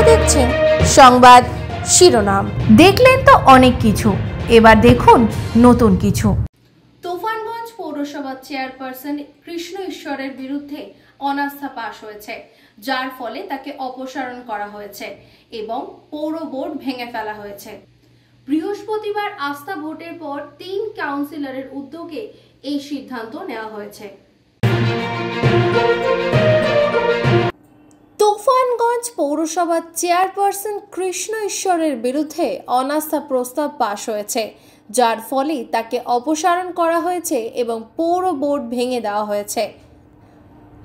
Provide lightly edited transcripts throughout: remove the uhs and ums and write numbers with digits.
দেখছেন সংবাদ শিরোনাম। দেখলেন তো অনেক কিছু, এবার দেখুন নতুন কিছু। তুফানগঞ্জ পৌরসভার চেয়ারপারসন কৃষ্ণ ঈশ্বরের বিরুদ্ধে অনাস্থা পাশ হয়েছে, যার ফলে তাকে অপসারণ করা হয়েছে এবং পৌর বোর্ড ভেঙে ফেলা হয়েছে। বৃহস্পতিবার আস্থা ভোটের পর 3 কাউন্সিলরের উদ্যোগে এই সিদ্ধান্ত নেওয়া হয়েছে। তুফানগঞ্জ পৌরসভার চেয়ারপারসন কৃষ্ণ ঈশ্বরের বিরুদ্ধে অনাস্থা প্রস্তাব পাশ হয়েছে, যার ফলে তাকে অপসারণ করা হয়েছে এবং পৌর বোর্ড ভেঙে দেওয়া হয়েছে।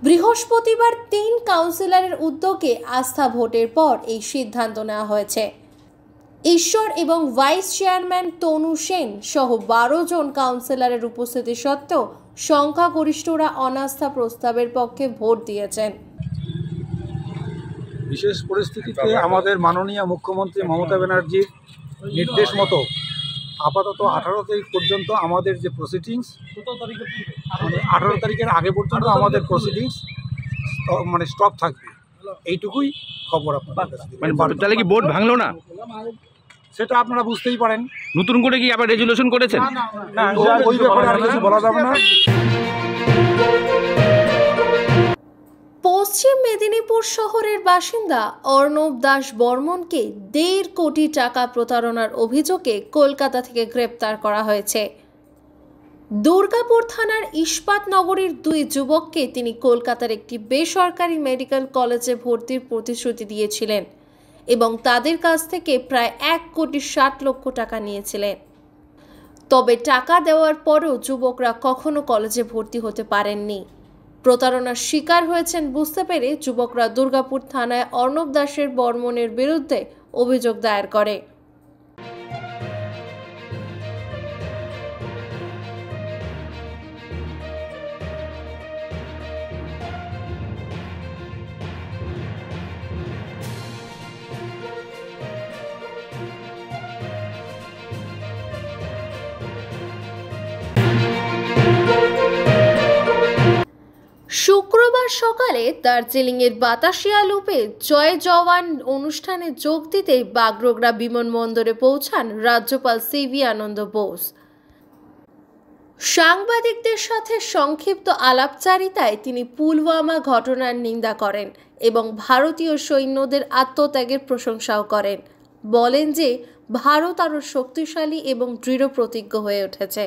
বৃহস্পতিবার 3 কাউন্সিলরের উদ্যোগে আস্থা ভোটের পর এই সিদ্ধান্ত নেওয়া হয়েছে। ঈশ্বর এবং ভাইস চেয়ারম্যান তনু সেন সহ 12 জন কাউন্সিলরের উপস্থিতি সত্ত্বেও সংখ্যাগরিষ্ঠরা অনাস্থা প্রস্তাবের পক্ষে ভোট দিয়েছেন। বিশেষ পরিস্থিতিতে আমাদের মাননীয় মুখ্যমন্ত্রী মমতা ব্যানার্জির নির্দেশ মতো আপাতত 18 তারিখ পর্যন্ত আমাদের যে প্রসিডিংস, মানে 18 তারিখের আগে পর্যন্ত আমাদের প্রসিডিংস মানে স্টপ থাকবে, এইটুকুই খবর আপনাদের। মানে তাহলে কি বোর্ড ভাঙলো না? সেটা আপনারা বুঝতেই পারেন। নতুন করে কি আবার রেজুলেশন করেছেন? না, ওই ব্যাপারে আর কিছু বলা যাবে না। পশ্চিম মেদিনীপুর শহরের বাসিন্দা অর্ণব দাস বর্মনকে 1.5 কোটি টাকা প্রতারণার অভিযোগে কলকাতা থেকে গ্রেপ্তার করা হয়েছে। দুর্গাপুর থানার ইস্পাত নগরীর 2 যুবককে তিনি কলকাতার একটি বেসরকারি মেডিকেল কলেজে ভর্তির প্রতিশ্রুতি দিয়েছিলেন এবং তাদের কাছ থেকে প্রায় 1.60 কোটি টাকা নিয়েছিলেন। তবে টাকা দেওয়ার পরও যুবকরা কখনো কলেজে ভর্তি হতে পারেননি। প্রতারণার শিকার হয়েছেন বুঝতে পেরে যুবকরা দুর্গাপুর থানায় অর্ণব দাসের বর্মনের বিরুদ্ধে অভিযোগ দায়ের করে। শুক্রবার সকালে দার্জিলিংয়ের বাতাসিয়া লুপে জয় জওয়ান অনুষ্ঠানে যোগ দিতে বাগডোগরা বিমানবন্দরে পৌঁছান রাজ্যপাল সিভি আনন্দ বোস। সাংবাদিকদের সাথে সংক্ষিপ্ত আলাপচারিতায় তিনি পুলওয়ামা ঘটনার নিন্দা করেন এবং ভারতীয় সৈন্যদের আত্মত্যাগের প্রশংসাও করেন। বলেন যে ভারত আরও শক্তিশালী এবং দৃঢ় প্রতিজ্ঞ হয়ে উঠেছে।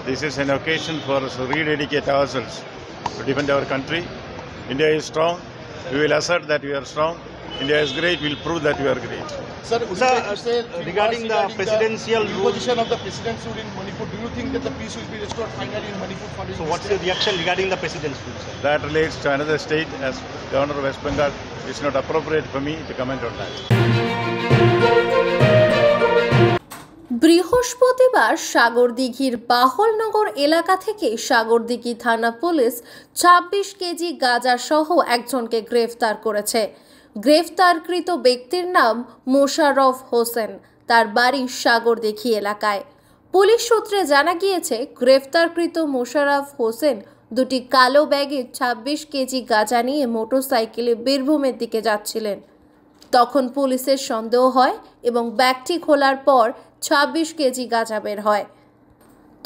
This is an occasion for us to rededicate ourselves to defend our country. India is strong. We will assert that we are strong. India is great. We will prove that we are great. Sir, regarding the presidential position of the president's rule in Manipur, do you think that the peace will be restored finally in Manipur? So, what's your reaction regarding the president's rule, sir? That relates to another state. As Governor of West Bengal, it's not appropriate for me to comment on that. বৃহস্পতিবার সাগরদিঘির বাহলনগর এলাকা থেকে সাগরদিঘি থানা police 26 KG গাঁজা সহ একজনকে গ্রেফতার করেছে। গ্রেফতারকৃত ব্যক্তির নাম মোশাররফ হোসেন, তার বাড়ি সাগরদিঘি এলাকায়। পুলিশ সূত্রে জানা গিয়েছে গ্রেফতারকৃত মোশাররফ হোসেন 2টি কালো ব্যাগে 26 কেজি গাঁজা নিয়ে মোটরসাইকেলে বীরভূমের দিকে যাচ্ছিলেন। তখন পুলিশের সন্দেহ হয় এবং ব্যাগটি খোলার পর 26 কেজি গাঁজা বের হয়।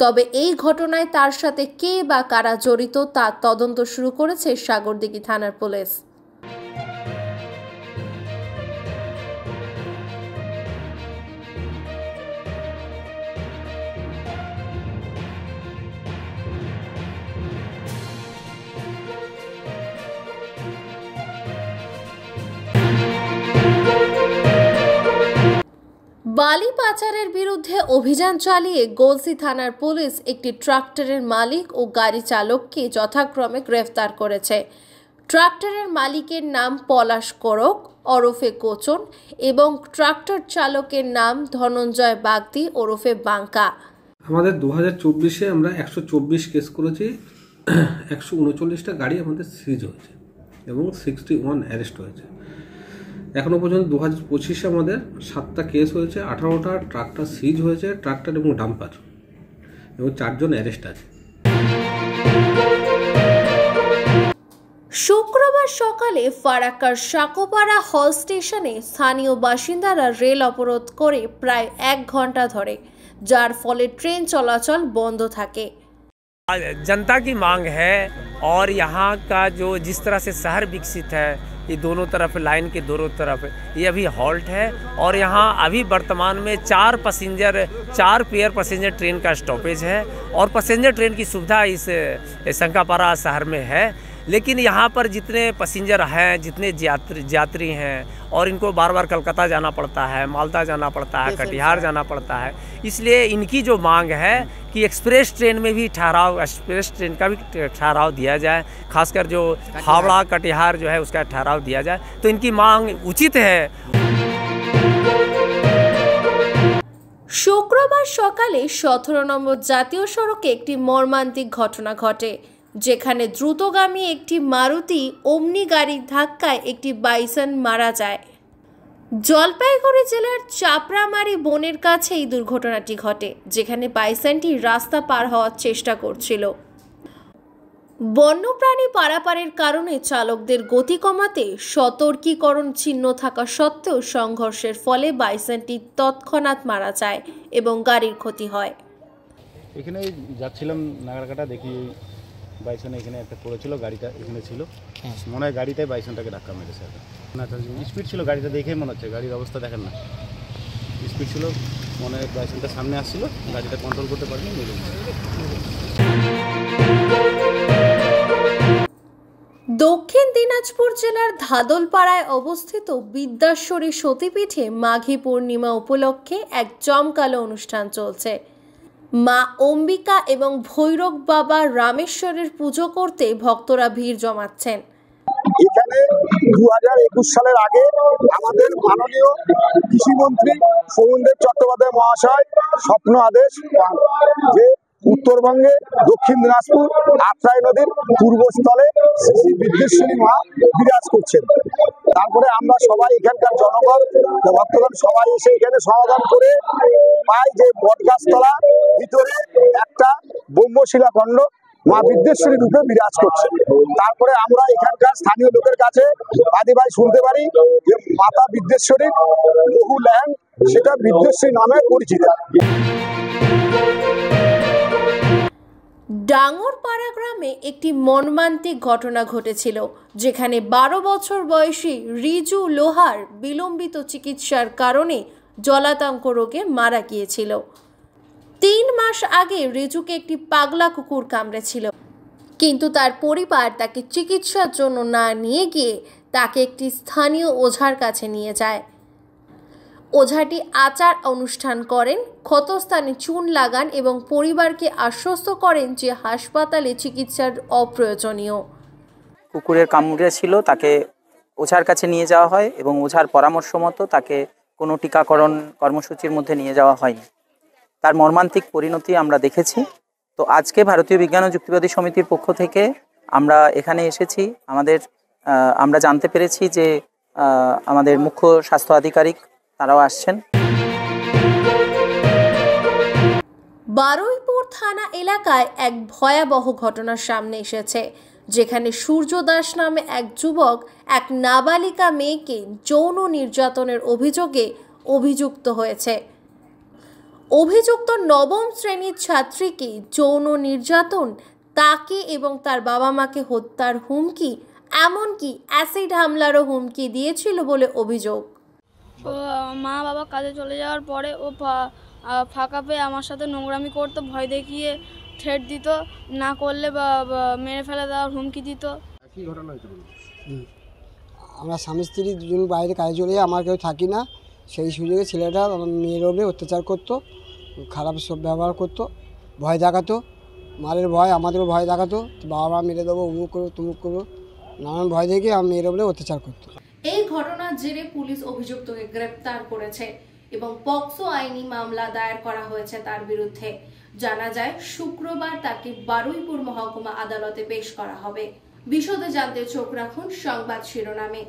তবে এই ঘটনায় তার সাথে কে বা কারা জড়িত তা তদন্ত শুরু করেছে সাগরদিঘি থানার পুলিশ। বালি পাচারের বিরুদ্ধে অভিযান চালিয়ে গলসি থানার পুলিশ একটি ট্রাক্টরের মালিক ও গাড়ি চালককে যথাক্রমে গ্রেফতার করেছে। ট্রাক্টরের মালিকের নাম পলাশ করক ওরফে কোচন এবং ট্রাক্টর চালকের নাম ধনঞ্জয় বাগদি ওরফে বাঙ্কা। আমাদের 2024-এ আমরা 124 কেস করেছি, 139টা গাড়ি আমাদের সিজ হয়েছে এবং 61 অ্যারেস্ট হয়েছে। এখনো পর্যন্ত 2025-এ আমাদের 7টা কেস হয়েছে, 18টা ট্রাক্টর সিজ হয়েছে, ট্রাক্টর এবং ডাম্পার, এবং 4 জন অ্যারেস্ট আছে। শুক্রবার সকালে ফারাক্কার সাকোপাড়া হল স্টেশনে স্থানীয় বাসিন্দারা রেল অবরোধ করে প্রায় 1 ঘন্টা ধরে, যার ফলে ট্রেন চলাচল বন্ধ থাকে। जनता की मांग है और यहाँ का जो जिस तरह से शहर विकसित है, ये दोनों तरफ लाइन के दोनों तरफ ये अभी हॉल्ट है और यहाँ अभी वर्तमान में 4 पेयर पैसेंजर ट्रेन का स्टॉपेज है और पैसेंजर ट्रेन की सुविधा इस शंकापारा शहर में है। लेकिन यहाँ पर जितने पैसेंजर हैं, जितने यात्री हैं और इनको बार बार कलकत्ता जाना पड़ता है, मालदा जाना पड़ता है, कटिहार जाना पड़ता है, इसलिए इनकी जो मांग है कि एक्सप्रेस ट्रेन में भी एक्सप्रेस ट्रेन का भी ठहराव दिया जाए, खासकर जो हावड़ा कटिहार जो है उसका ठहराव दिया जाए, तो इनकी मांग उचित है। শুক্রবার সকালে 17 নম্বর জাতীয় সড়কে একটি মর্মান্তিক ঘটনা ঘটে, যেখানে দ্রুতগামী একটি মারুতি ওমনি গাড়ির ধাক্কায় একটি বাইসন মারা যায়। জলপাইগুড়ি জেলার চাপড়ামারি বনের কাছে এই দুর্ঘটনাটি ঘটে, যেখানে বাইসনটি রাস্তা পার হওয়ার চেষ্টা করছিল। বন্যপ্রাণী পারাপারের কারণে চালকদের গতি কমাতে সতর্কীকরণ চিহ্ন থাকা সত্ত্বেও সংঘর্ষের ফলে বাইসনটি তৎক্ষণাৎ মারা যায় এবং গাড়ির ক্ষতি হয়। এখানে যাচ্ছিলাম নাগারকাটা, দেখি বাইসন এখানে একটা পড়েছিল, গাড়িটা এখানে ছিল, মনে হয় গাড়িটাই বাইসনটাকে ধাক্কা মেরেছে। না স্পিড ছিল, গাড়িটা দেখেই মনে হচ্ছে, গাড়ির অবস্থা দেখেন না, স্পিড ছিল, মনে হয় বাইসনটা সামনে আসছিল, গাড়িটা কন্ট্রোল করতে পারেনি, মেরে গেছে। দক্ষিণ দিনাজপুর জেলার ধাদলপাড়ায় অবস্থিত বিদ্যাশ্বরী সতীপীঠে মাঘী পূর্ণিমা উপলক্ষে এক জমকালো অনুষ্ঠান চলছে। মা অম্বিকা এবং ভৈরব বাবা রামেশ্বরের পুজো করতে ভক্তরা ভিড় জমাচ্ছেন। এখানে 2021 সালের আগে আমাদের মাননীয় কৃষিমন্ত্রী সৌমেনদেব চট্টোপাধ্যায় মহাশয় স্বপ্ন আদেশ পান যে উত্তরবঙ্গে দক্ষিণ দিনাজপুর আত্রাই নদীর পূর্বস্থলে শ্রী বিদ্যেশ্বরী মা বিরাজ করছেন। তারপরে আমরা সবাই এখানকার জনগণ ভক্তগণ সবাই এসে এখানে সমাধান করে পাই যে বটগাছতলা ভিতরে একটা ব্রহ্মশিলাখণ্ড মা বিদ্যেশ্বরী রূপে বিরাজ করছে। তারপরে আমরা এখানকার স্থানীয় লোকের কাছে আদিবাই শুনতে পারি যে মাতা বিদ্যেশ্বরীর বহু ল্যান্ড সেটা বিদ্যেশ্বরী নামে পরিচিত। ডাঙ্গরপাড়া গ্রামে একটি মর্মান্তিক ঘটনা ঘটেছিল, যেখানে 12 বছর বয়সী রিজু লোহার বিলম্বিত চিকিৎসার কারণে জলাতঙ্ক রোগে মারা গিয়েছিল। 3 মাস আগে রিজুকে একটি পাগলা কুকুর কামড়েছিল, কিন্তু তার পরিবার তাকে চিকিৎসার জন্য না নিয়ে গিয়ে তাকে একটি স্থানীয় ওঝার কাছে নিয়ে যায়। ওঝাটি আচার অনুষ্ঠান করেন, ক্ষতস্থানে চুন লাগান এবং পরিবারকে আশ্বস্ত করেন যে হাসপাতালে চিকিৎসার অপ্রয়োজনীয়। কুকুরের কামড়ে ছিল, তাকে ওঝার কাছে নিয়ে যাওয়া হয় এবং ওঝার পরামর্শ মতো তাকে কোনো টিকাকরণ কর্মসূচির মধ্যে নিয়ে যাওয়া হয়নি। তার মর্মান্তিক পরিণতি আমরা দেখেছি। তো আজকে ভারতীয় বিজ্ঞান ও যুক্তিবাদী সমিতির পক্ষ থেকে আমরা এখানে এসেছি। আমরা জানতে পেরেছি যে আমাদের মুখ্য স্বাস্থ্য আধিকারিক তারাও আসছেন। বারুইপুর থানা এলাকায় এক ভয়াবহ ঘটনার সামনে এসেছে, যেখানে সূর্য দাস নামে এক যুবক এক নাবালিকা মেয়েকে যৌন নির্যাতনের অভিযোগে অভিযুক্ত হয়েছে। অভিযুক্ত 9ম শ্রেণীর ছাত্রীকে যৌন নির্যাতন, তাকে এবং তার বাবা মাকে হত্যার হুমকি, এমনকি অ্যাসিড হামলারও হুমকি দিয়েছিল বলে অভিযোগ। মা বাবা কাজে চলে যাওয়ার পরে ও ফাঁকা পেয়ে আমার সাথে নোংরামি করতো, ভয় দেখিয়ে ঠেট দিত, না করলে বা মেরে ফেলে দেওয়ার হুমকি দিত। কি ঘটনা হয়েছিল? আমরা স্বামী স্ত্রী দুজন বাইরে কাজে চলে যাই, আমার কেউ থাকি না, সেই সুযোগে ছেলেটা আমার মেয়ের ওপরে অত্যাচার করতো, খারাপ সব ব্যবহার করতো, ভয় দেখাতো, মারের ভয়, আমাদেরও ভয় দেখাতো, বাবা মা মেরে দেবো, অমুক করো তুমুক করো, নানান ভয় দেখে আমার মেয়ের ওপরে অত্যাচার করতো। এই ঘটনার জেরে পুলিশ অভিযুক্তকে গ্রেপ্তার করেছে এবং পক্সো আইনি মামলা দায়ের করা হয়েছে তার বিরুদ্ধে। জানা যায় শুক্রবার তাকে বারুইপুর মহকুমা আদালতে পেশ করা হবে। বিশদে জানতে চোখ রাখুন সংবাদ শিরোনামে।